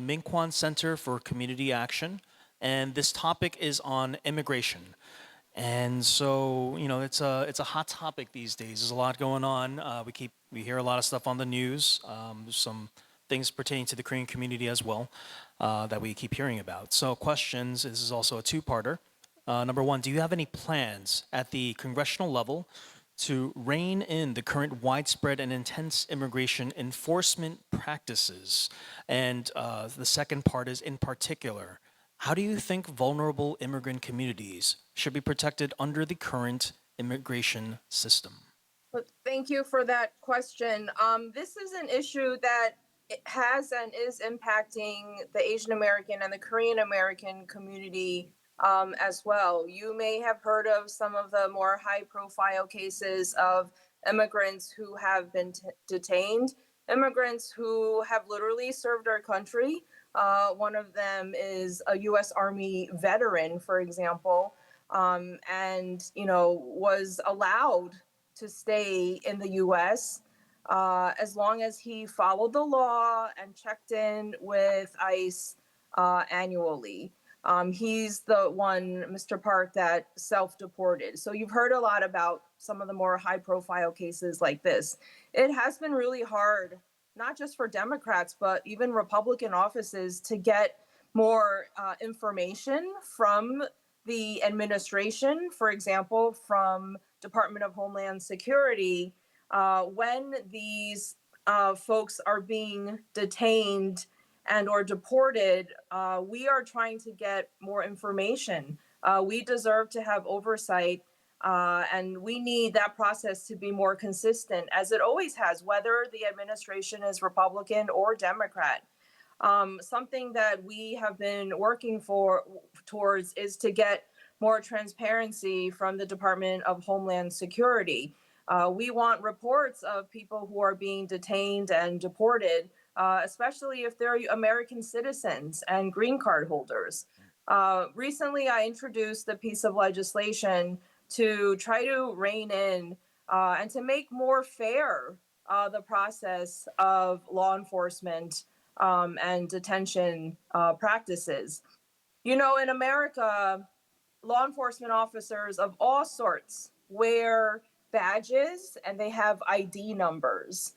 MinKwon Center for Community Action, and this topic is on immigration. And so, it's a hot topic these days. There's a lot going on. We hear a lot of stuff on the news. There's some things pertaining to the Korean community as well that we keep hearing about. So, questions. This is also a two-parter. Number one, do you have any plans at the congressional level to rein in the current widespread and intense immigration enforcement practices? And the second part is, in particular, how do you think vulnerable immigrant communities should be protected under the current immigration system? Well, thank you for that question. This is an issue that has and is impacting the Asian American and the Korean American community as well. You may have heard of some of the more high profile cases of immigrants who have been detained, immigrants who have literally served our country. One of them is a U.S. Army veteran, for example, and was allowed to stay in the U.S. As long as he followed the law and checked in with ICE annually. He's the one, Mr. Park, that self-deported. So you've heard a lot about some of the more high-profile cases like this. It has been really hard, not just for Democrats, but even Republican offices to get more information from the administration, for example, from Department of Homeland Security, when these folks are being detained and or deported, we are trying to get more information. We deserve to have oversight, and we need that process to be more consistent, as it always has, whether the administration is Republican or Democrat. Something that we have been working towards is to get more transparency from the Department of Homeland Security. We want reports of people who are being detained and deported, especially if they're American citizens and green card holders. Recently, I introduced a piece of legislation to try to rein in and to make more fair the process of law enforcement and detention practices. In America, law enforcement officers of all sorts wear badges and they have ID numbers.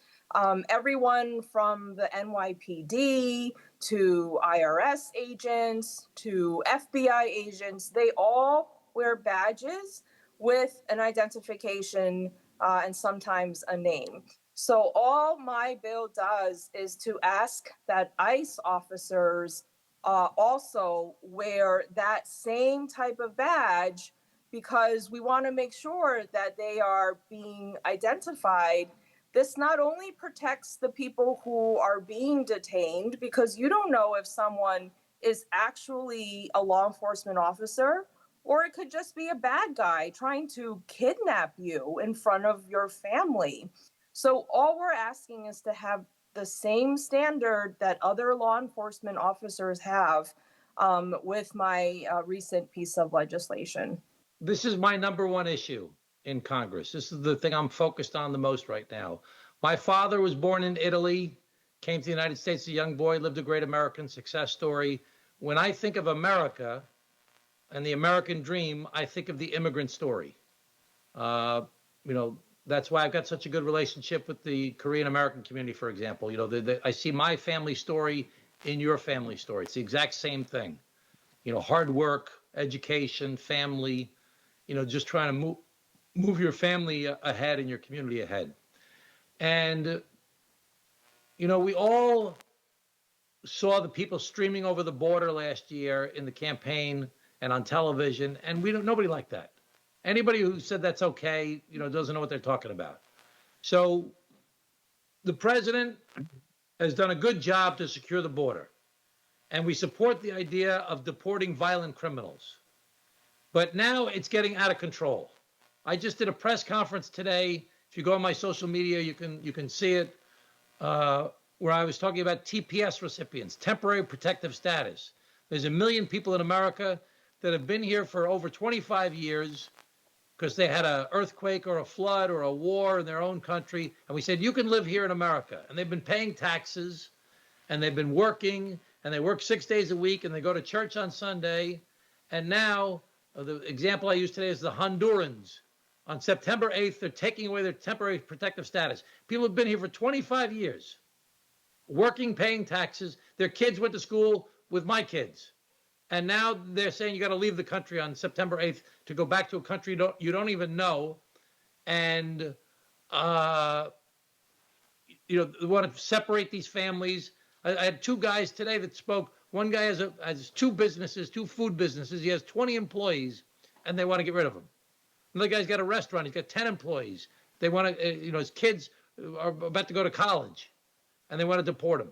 Everyone from the NYPD to IRS agents to FBI agents, they all wear badges with an identification and sometimes a name. So all my bill does is to ask that ICE officers also wear that same type of badge, because we want to make sure that they are being identified. This not only protects the people who are being detained, because you don't know if someone is actually a law enforcement officer, or it could just be a bad guy trying to kidnap you in front of your family. So all we're asking is to have the same standard that other law enforcement officers have with my recent piece of legislation. This is my number one issue in Congress. This is the thing I'm focused on the most right now. My father was born in Italy, came to the United States as a young boy, lived a great American success story. When I think of America and the American dream, I think of the immigrant story. That's why I've got such a good relationship with the Korean American community, for example. I see my family story in your family story. It's the exact same thing. Hard work, education, family, just trying to move your family ahead and your community ahead. And, we all saw the people streaming over the border last year in the campaign and on television, and nobody liked that. Anybody who said that's okay, doesn't know what they're talking about. So the president has done a good job to secure the border, and we support the idea of deporting violent criminals. But now it's getting out of control. I just did a press conference today. If you go on my social media, you can see it, where I was talking about TPS recipients, temporary protective status. There's 1 million people in America that have been here for over 25 years because they had an earthquake or a flood or a war in their own country. And we said, you can live here in America. And they've been paying taxes, and they've been working, and they work 6 days a week, and they go to church on Sunday. And now, the example I use today is the Hondurans. On September 8th, they're taking away their temporary protective status. People have been here for 25 years, working, paying taxes. Their kids went to school with my kids. And now they're saying you got to leave the country on September 8th to go back to a country you don't even know. And, they want to separate these families. I had two guys today that spoke. One guy has two businesses, two food businesses. He has 20 employees, and they want to get rid of him. Another guy's got a restaurant. He's got 10 employees. They want to, his kids are about to go to college, and they want to deport him.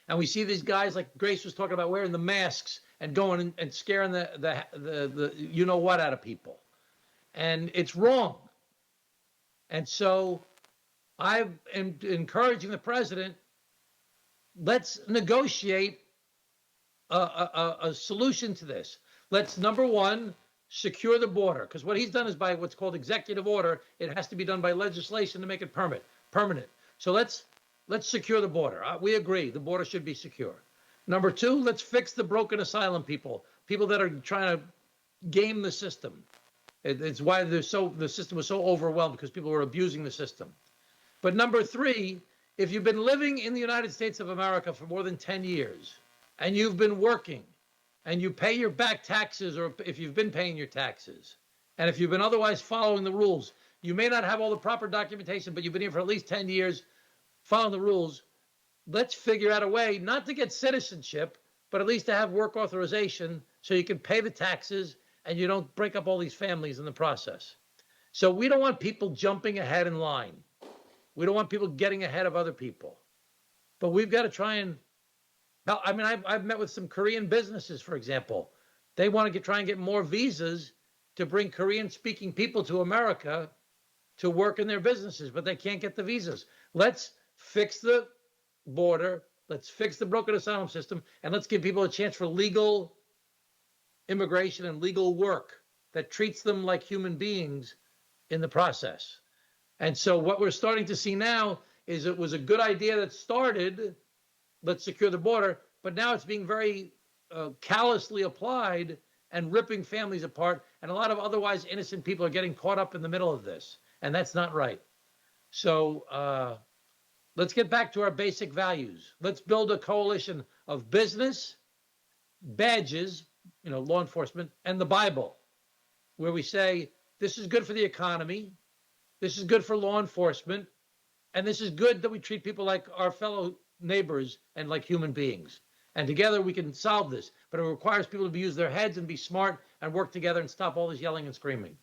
And we see these guys, like Grace was talking about, wearing the masks and going and scaring the you-know-what out of people. And it's wrong. And so I am encouraging the president, let's negotiate a solution to this. Let's, number one, secure the border, because what he's done is by what's called executive order. It has to be done by legislation to make it permanent. So let's secure the border. We agree the border should be secure. Number two, let's fix the broken asylum people that are trying to game the system. It's why the system was so overwhelmed, because people were abusing the system. But number three, if you've been living in the United States of America for more than 10 years and you've been working and you pay your back taxes, or if you've been paying your taxes, and if you've been otherwise following the rules, you may not have all the proper documentation, but you've been here for at least 10 years, following the rules. Let's figure out a way not to get citizenship, but at least to have work authorization so you can pay the taxes and you don't break up all these families in the process. So we don't want people jumping ahead in line. We don't want people getting ahead of other people. But we've got to try and, I mean, I've met with some Korean businesses, for example. They want to try and get more visas to bring Korean-speaking people to America to work in their businesses, but they can't get the visas. Let's fix the border. Let's fix the broken asylum system, and let's give people a chance for legal immigration and legal work that treats them like human beings in the process. And so what we're starting to see now is it was a good idea that started, let's secure the border, but now it's being very callously applied and ripping families apart. And a lot of otherwise innocent people are getting caught up in the middle of this. And that's not right. So let's get back to our basic values. Let's build a coalition of business, badges, law enforcement, and the Bible, where we say, this is good for the economy, this is good for law enforcement, and this is good that we treat people like our fellow neighbors and like human beings. And together we can solve this, but it requires people to use their heads and be smart and work together and stop all this yelling and screaming.